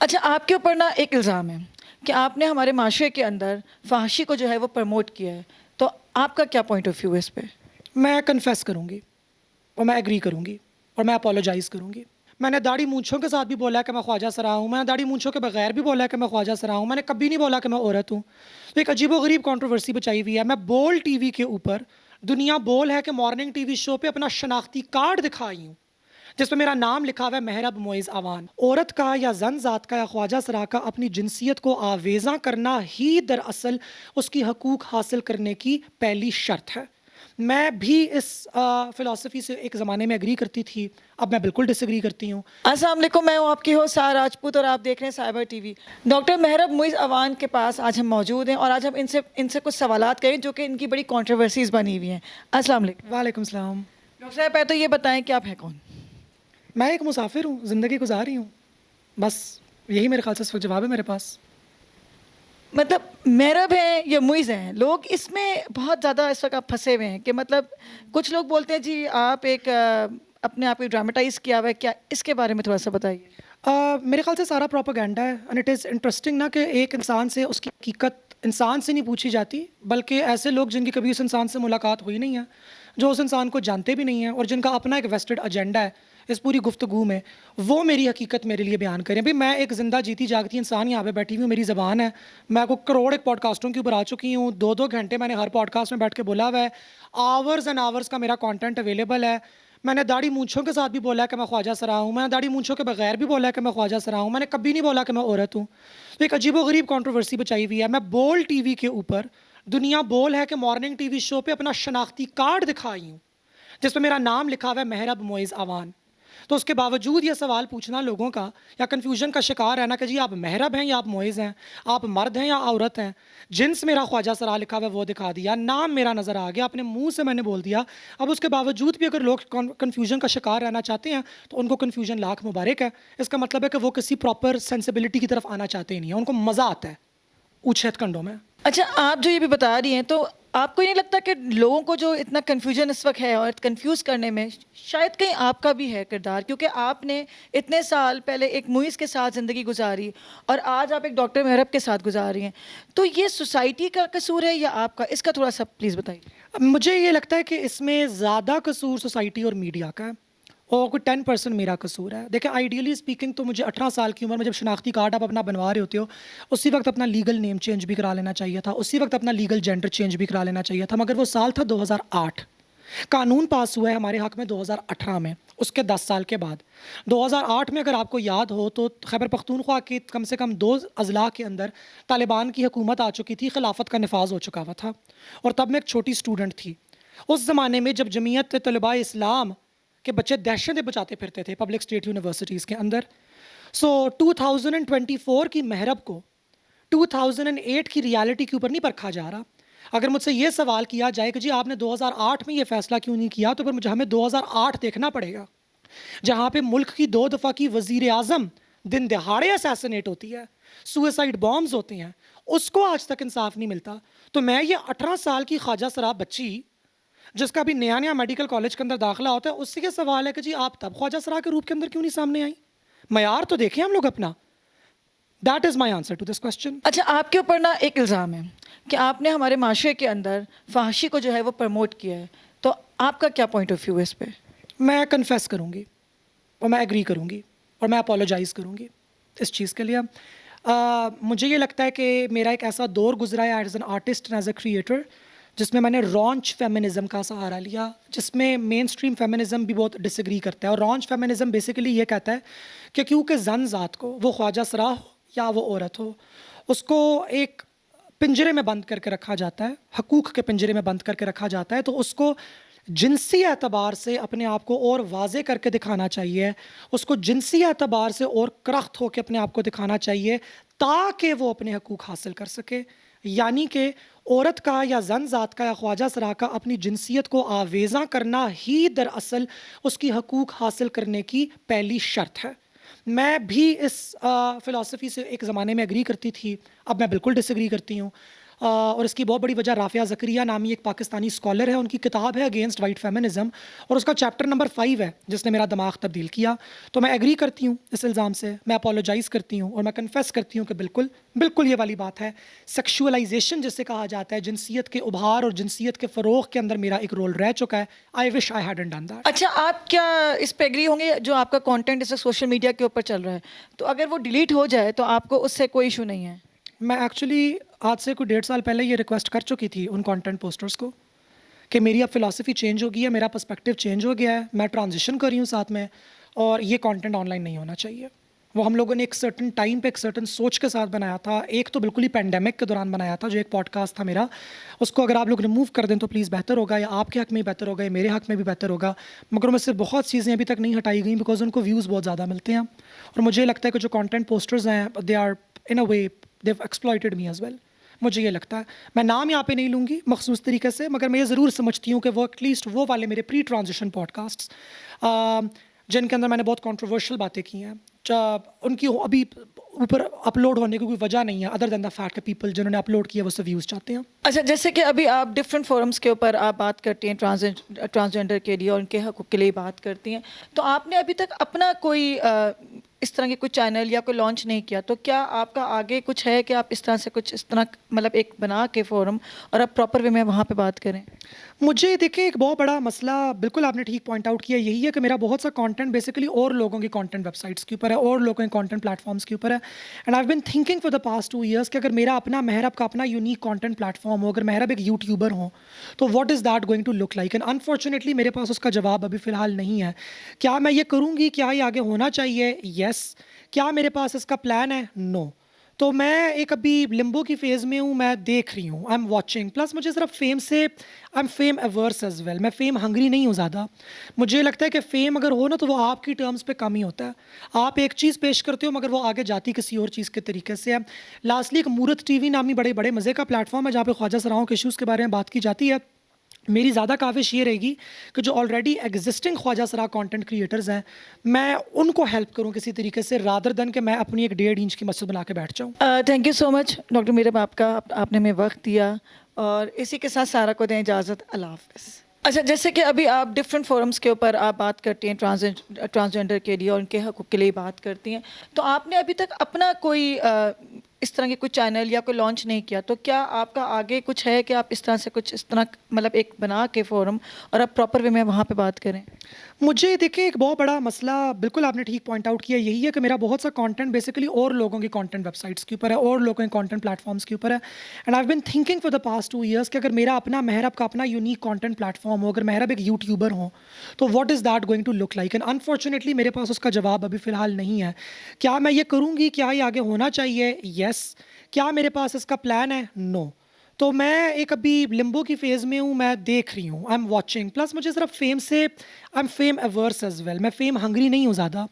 اچھا، آپ کے اوپر نا ایک الزام ہے کہ آپ نے ہمارے معاشرے کے اندر فحاشی کو جو ہے وہ پروموٹ کیا ہے، تو آپ کا کیا پوائنٹ آف ویو ہے اس پہ؟ میں کنفیس کروں گی اور میں ایگری کروں گی اور میں اپولوجائز کروں گی۔ میں نے داڑھی مونچھوں کے ساتھ بھی بولا ہے کہ میں خواجہ سرا ہوں، میں نے داڑھی مونچھوں کے بغیر بھی بولا ہے کہ میں خواجہ سرا ہوں، میں نے کبھی نہیں بولا کہ میں عورت ہوں۔ تو ایک عجیب و غریب کنٹروورسی بچائی ہوئی ہے۔ میں بول ٹی وی کے اوپر، دنیا بول ہے کہ مارننگ ٹی وی شو پہ اپنا شناختی کارڈ دکھائی ہوں جس پہ میرا نام لکھا ہوا ہے مہرب معز اوان۔ عورت کا یا زن ذات کا یا خواجہ سرا کا اپنی جنسیت کو آویزاں کرنا ہی دراصل اس کی حقوق حاصل کرنے کی پہلی شرط ہے۔ میں بھی اس فلسفی سے ایک زمانے میں اگری کرتی تھی، اب میں بالکل ڈس ایگری کرتی ہوں۔ السلام علیکم، میں ہوں آپ کی ہوسٹ سارا راجپوت اور آپ دیکھ رہے ہیں cyber T V. Doctor Mehrab معز اوان کے پاس آج ہم موجود ہیں اور آج ہم ان سے کچھ سوالات کریں جو کہ ان کی بڑی کنٹروورسیز بنی ہوئی ہیں۔ السلام علیکم وعلیکم السلام۔ ڈاکٹر صاحب، پہلے تو یہ بتائیں کہ آپ ہیں کون؟ میں ایک مسافر ہوں، زندگی گزار رہی ہوں، بس یہی میرے خیال سے اس وقت جواب ہے میرے پاس۔ مطلب مہرب ہیں یا معز ہیں، لوگ اس میں بہت زیادہ اس وقت آپ پھنسے ہوئے ہیں کہ مطلب کچھ لوگ بولتے ہیں جی آپ ایک اپنے آپ کو ڈراماٹائز کیا ہوا ہے، کیا اس کے بارے میں تھوڑا سا بتائیے۔ میرے خیال سے سارا پروپیگنڈا ہے، اینڈ اٹ از انٹرسٹنگ نا کہ ایک انسان سے اس کی حقیقت انسان سے نہیں پوچھی جاتی، بلکہ ایسے لوگ جن کی کبھی اس انسان سے ملاقات ہوئی نہیں ہے، جو اس انسان کو جانتے بھی نہیں ہیں اور جن کا اپنا ایک ویسٹڈ ایجنڈا ہے اس پوری گفتگو میں، وہ میری حقیقت میرے لیے بیان کریں۔ بھائی میں ایک زندہ جیتی جاگتی انسان یہاں پہ بیٹھی ہوئی ہوں، میری زبان ہے، میں کو کروڑ ایک پوڈ کاسٹوں کے اوپر آ چکی ہوں، 2 گھنٹے میں نے ہر پوڈ کاسٹ میں بیٹھ کے بولا ہوا ہے، آورز اینڈ آورز کا میرا کانٹینٹ اویلیبل ہے۔ میں نے داڑھی مونچھوں کے ساتھ بھی بولا ہے کہ میں خواجہ سرا ہوں، میں نے داڑھی مونچھوں کے بغیر بھی بولا ہے کہ میں خواجہ سرا ہوں، میں نے کبھی نہیں بولا کہ میں عورت ہوں۔ تو ایک عجیب و غریب کنٹروورسی بچائی ہوئی ہے۔ میں بول ٹی وی کے اوپر، دنیا بول ہے کہ مارننگ ٹی وی شو پہ اپنا شناختی کارڈ دکھائی ہوں جس پہ میرا نام لکھا ہوا ہے مہرب معز اوان۔ تو اس کے باوجود یہ سوال پوچھنا لوگوں کا یا کنفیوژن کا شکار رہنا کہ جی آپ مہرب ہیں یا آپ معز ہیں، آپ مرد ہیں یا عورت ہیں، جنس میرا خواجہ سرا لکھا ہوا ہے وہ دکھا دیا، نام میرا نظر آ گیا، اپنے منہ سے میں نے بول دیا۔ اب اس کے باوجود بھی اگر لوگ کنفیوژن کا شکار رہنا چاہتے ہیں تو ان کو کنفیوژن لاکھ مبارک ہے۔ اس کا مطلب ہے کہ وہ کسی پراپر سینسیبلٹی کی طرف آنا چاہتے ہی نہیں ہیں، ان کو مزہ آتا ہے اچھت کنڈوں میں۔ اچھا، آپ جو یہ بھی بتا رہی ہیں تو آپ کو یہ نہیں لگتا کہ لوگوں کو جو اتنا کنفیوژن اس وقت ہے اور کنفیوز کرنے میں شاید کہیں آپ کا بھی ہے کردار، کیونکہ آپ نے اتنے سال پہلے ایک معز کے ساتھ زندگی گزاری اور آج آپ ایک ڈاکٹر مہرب کے ساتھ گزار رہی ہیں، تو یہ سوسائٹی کا قصور ہے یا آپ کا؟ اس کا تھوڑا سا پلیز بتائیے۔ اب مجھے یہ لگتا ہے کہ اس میں زیادہ قصور سوسائٹی اور میڈیا کا ہے اور کوئی 10% میرا قصور ہے۔ دیکھیں آئیڈیلی اسپیکنگ تو مجھے 18 سال کی عمر میں جب شناختی کارڈ آپ اپنا بنوا رہے ہوتے ہو اسی وقت اپنا لیگل نیم چینج بھی کرا لینا چاہیے تھا، اسی وقت اپنا لیگل جینڈر چینج بھی کرا لینا چاہیے تھا، مگر وہ سال تھا 2008۔ قانون پاس ہوا ہے ہمارے حق میں 2018 میں، اس کے 10 سال کے بعد 2008 میں اگر آپ کو یاد ہو تو خیبر پختونخوا کے کم سے کم 2 اضلاع کے اندر طالبان کی حکومت آ چکی تھی، خلافت کا نفاذ ہو چکا ہوا تھا، اور تب میں ایک چھوٹی اسٹوڈنٹ تھی۔ اس زمانے میں جب جمعیت طلباء اسلام کے بچے دہشتیں بچاتے پھرتے تھے پبلک اسٹیٹ یونیورسٹیز کے اندر، 2024 کی مہرب کو 2008 کی ریالٹی کے اوپر نہیں پرکھا جا رہا۔ اگر مجھ سے یہ سوال کیا جائے کہ جی آپ نے 2008 میں یہ فیصلہ کیوں نہیں کیا، تو پھر ہمیں 2008 دیکھنا پڑے گا جہاں پہ ملک کی 2 دفعہ کی وزیر اعظم دن دہاڑے اسیسنیٹ ہوتی ہے، سوئسائڈ بامز ہوتے ہیں، اس کو آج تک انصاف نہیں ملتا۔ تو میں یہ 18 سال کی خواجہ سرا بچی جس کا بھی نیا میڈیکل کالج کے اندر داخلہ ہوتا ہے، اس سے یہ سوال ہے کہ جی آپ تب خواجہ سرا کے روپ کے اندر کیوں نہیں سامنے آئی؟ معیار تو دیکھیں ہم لوگ اپنا۔ That is my answer to this question. اچھا، آپ کے اوپر نا ایک الزام ہے کہ آپ نے ہمارے معاشرے کے اندر فحاشی کو جو ہے وہ پروموٹ کیا ہے، تو آپ کا کیا پوائنٹ آف ویو ہے اس پہ؟ میں کنفیس کروں گی اور میں ایگری کروں گی اور میں اپولوجائز کروں گی اس چیز کے لیے۔ مجھے یہ لگتا ہے کہ میرا ایک ایسا دور گزرا ہے as an artist and as a creator جس میں نے رانچ فیمنزم کا سہارا لیا، جس میں مین اسٹریم فیمنزم بھی بہت ڈس ایگری کرتا ہے، اور رانچ فیمنزم بیسیکلی یہ کہتا ہے کہ کیونکہ زن ذات کو، وہ خواجہ سرا ہو یا وہ عورت ہو، اس کو ایک پنجرے میں بند کر کے رکھا جاتا ہے، حقوق کے پنجرے میں بند کر کے رکھا جاتا ہے، تو اس کو جنسی اعتبار سے اپنے آپ کو اور واضح کر کے دکھانا چاہیے، اس کو جنسی اعتبار سے اور کرخت ہو کے اپنے آپ کو دکھانا چاہیے تاکہ وہ اپنے حقوق حاصل کر سکے۔ یعنی کہ عورت کا یا زن ذات کا یا خواجہ سرا کا اپنی جنسیت کو آویزاں کرنا ہی دراصل اس کی حقوق حاصل کرنے کی پہلی شرط ہے۔ میں بھی اس فلسفی سے ایک زمانے میں اگری کرتی تھی، اب میں بالکل ڈس ایگری کرتی ہوں۔ اور اس کی بہت بڑی وجہ رافعہ زکریا نامی ایک پاکستانی اسکالر ہے، ان کی کتاب ہے اگینسٹ وائٹ فیمنزم، اور اس کا چیپٹر نمبر 5 ہے جس نے میرا دماغ تبدیل کیا. تو میں ایگری کرتی ہوں اس الزام سے، میں اپولوجائز کرتی ہوں اور میں کنفیس کرتی ہوں کہ بالکل بالکل یہ والی بات ہے. سیکشولائزیشن جسے کہا جاتا ہے، جنسیت کے ابھار اور جنسیت کے فروغ کے اندر میرا ایک رول رہ چکا ہے. آئی وش آئی ہیڈنٹ ڈن دیٹ. اچھا، آپ کیا اس پہ ایگری ہوں گے جو آپ کا کانٹینٹ اس وقت سوشل میڈیا کے اوپر چل رہا ہے، تو اگر وہ ڈیلیٹ ہو جائے تو آپ کو اس سے کوئی ایشو نہیں ہے؟ میں ایکچولی آج سے کوئی 1.5 سال پہلے یہ ریکویسٹ کر چکی تھی ان کانٹینٹ پوسٹرز کو کہ میری اب فلاسفی چینج ہو گئی ہے، میرا پرسپیکٹیو چینج ہو گیا ہے، میں ٹرانزیشن کر رہی ہوں ساتھ میں، اور یہ کانٹینٹ آن لائن نہیں ہونا چاہیے. وہ ہم لوگوں نے ایک سرٹن ٹائم پہ ایک سرٹن سوچ کے ساتھ بنایا تھا. ایک تو بالکل ہی پینڈیمک کے دوران بنایا تھا جو ایک پوڈ کاسٹ تھا میرا، اس کو اگر آپ لوگ ریموو کر دیں تو پلیز بہتر ہوگا، یا آپ کے حق میں بھی بہتر ہوگا یا میرے حق میں بھی بہتر ہوگا. مگر مجھ سے بہت چیزیں ابھی تک نہیں ہٹائی گئیں بیکاز ان کو ویوز بہت زیادہ ملتے ہیں، اور مجھے لگتا ہے کہ جو کانٹینٹ پوسٹرز ہیں they are in a way they have exploited me as well. مجھے یہ لگتا ہے، میں نام یہاں پہ نہیں لوں گی مخصوص طریقے سے، مگر میں یہ ضرور سمجھتی ہوں کہ وہ ایٹ لیسٹ وہ والے میرے پری ٹرانزیشن پوڈ کاسٹس جن کے اندر میں نے بہت کنٹروورشل باتیں کی ہیں، ان کی ابھی اوپر اپلوڈ ہونے کی کوئی وجہ نہیں ہے ادر دین دا فیکٹ کہ پیپل جنہوں نے اپلوڈ کیا وہ سے ویوز چاہتے ہیں. اچھا، جیسے کہ ابھی آپ ڈفرینٹ فورمس کے اوپر آپ بات کرتی ہیں ٹرانسجینڈر کے لیے اور ان کے حقوق کے لیے بات کرتی ہیں، تو آپ نے ابھی تک اپنا کوئی اس طرح کے کوئی چینل یا کوئی لانچ نہیں کیا، تو کیا آپ کا آگے کچھ ہے کہ آپ اس طرح سے کچھ اس طرح مطلب ایک بنا کے فورم اور آپ پراپر وے میں وہاں پہ بات کریں؟ مجھے دیکھیں ایک بہت بڑا مسئلہ بالکل آپ نے ٹھیک پوائنٹ آؤٹ کیا، یہی ہے کہ میرا بہت سا کانٹینٹ بیسیکلی اور لوگوں کی کانٹینٹ ویب سائٹس کے اوپر ہے اور لوگوں کے کانٹینٹ پلیٹ فارمس کے اوپر ہے. And I been thinking for the past 2 years کہ اگر میرا اپنا مہرب کا اپنا یونیک کانٹینٹ پلیٹ فارم ہو، اگر مہرب ایک یوٹیوبر ہوں تو what is that going to look like. And unfortunately میرے پاس اس کا جواب ابھی فی الحال نہیں ہے. کیا میں یہ کروں گی؟ کیا یہ آگے ہونا چاہیے؟ یس. کیا میرے پاس اس کا پلان ہے؟ نو. تو میں ایک ابھی لمبو کی فیز میں ہوں، میں دیکھ رہی ہوں، آئی ایم واچنگ. پلس مجھے صرف فیم سے I am fame averse as well, میں فیم ہنگری نہیں ہوں زیادہ. مجھے لگتا ہے کہ فیم اگر ہو نا تو وہ آپ کی ٹرمز پہ کم ہی ہوتا ہے. آپ ایک چیز پیش کرتے ہو مگر وہ آگے جاتی کسی اور چیز کے طریقے سے ہے. لاسٹلی ایک مورت ٹی وی نامی بڑے بڑے مزے کا پلیٹ فارم ہے جہاں پہ خواجہ سراؤں کے ایشوز کے بارے میں بات کی جاتی ہے. میری زیادہ کاوش یہ رہے گی کہ جو آلریڈی ایگزسٹنگ خواجہ سرا کانٹینٹ کریٹرز ہیں میں ان کو ہیلپ کروں کسی طریقے سے رادر دین کہ میں اپنی ایک 1.5 انچ کی مسجد بنا کے بیٹھ جاؤں. Thank you so much doctor Mirab, آپ نے ہمیں وقت دیا، اور اسی کے ساتھ سارا کو دیں اجازت. اللہ حافظ. اچھا، جیسے کہ ابھی آپ ڈفرینٹ فورمس کے اوپر آپ بات کرتی ہیں ٹرانسجینڈر کے لیے اور ان کے حقوق کے لیے بات کرتی ہیں، تو آپ نے ابھی تک اپنا کوئی اس طرح کے کوئی چینل یا کوئی لانچ نہیں کیا، تو کیا آپ کا آگے کچھ ہے کہ آپ اس طرح سے کچھ اس طرح مطلب ایک بنا کے فورم اور آپ پراپر وے میں وہاں پہ بات کریں؟ مجھے دیکھیں ایک بہت بڑا مسئلہ بالکل آپ نے ٹھیک پوائنٹ آؤٹ کیا، یہی ہے کہ میرا بہت سا کانٹینٹ بیسیکلی اور لوگوں کی کانٹینٹ ویب سائٹس کے اوپر ہے اور لوگوں کے کانٹینٹ پلیٹ فارمس کے اوپر ہے. And I been thinking for the past 2 years کہ اگر میرا اپنا مہرب کا اپنا یونیک کانٹینٹ پلیٹ فارم ہو، اگر مہرب ایک یوٹیوبر ہوں تو what is that going to look like. And unfortunately میرے پاس اس کا جواب ابھی فی الحال نہیں ہے. کیا میں یہ کروں گی؟ کیا یہ آگے ہونا چاہیے؟ یس. کیا میرے پاس اس کا پلان ہے؟ نو. تو میں ایک ابھی لمبو کی فیز میں ہوں، میں دیکھ رہی ہوں، آئی ایم واچنگ. پلس مجھے صرف فیم سے I am fame averse as well, میں فیم ہنگری نہیں ہوں زیادہ.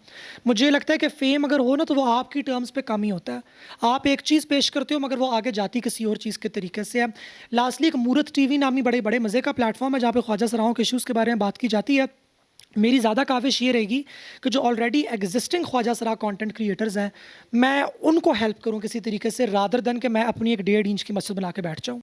مجھے لگتا ہے کہ فیم اگر ہو نا تو وہ آپ کی ٹرمز پہ کم ہی ہوتا ہے. آپ ایک چیز پیش کرتے ہو مگر وہ آگے جاتی کسی اور چیز کے طریقے سے ہے. لاسٹلی ایک مورت ٹی وی نامی بڑے بڑے مزے کا پلیٹ فارم ہے جہاں پہ خواجہ سراؤں کے ایشوز کے بارے میں بات کی جاتی ہے. میری زیادہ کاوش یہ رہے گی کہ جو آلریڈی ایگزسٹنگ خواجہ سرا کانٹینٹ کریٹرز ہیں میں ان کو ہیلپ کروں کسی طریقے سے رادر دین کہ میں اپنی ایک 1.5 انچ کی مسجد بنا کے بیٹھ جاؤں.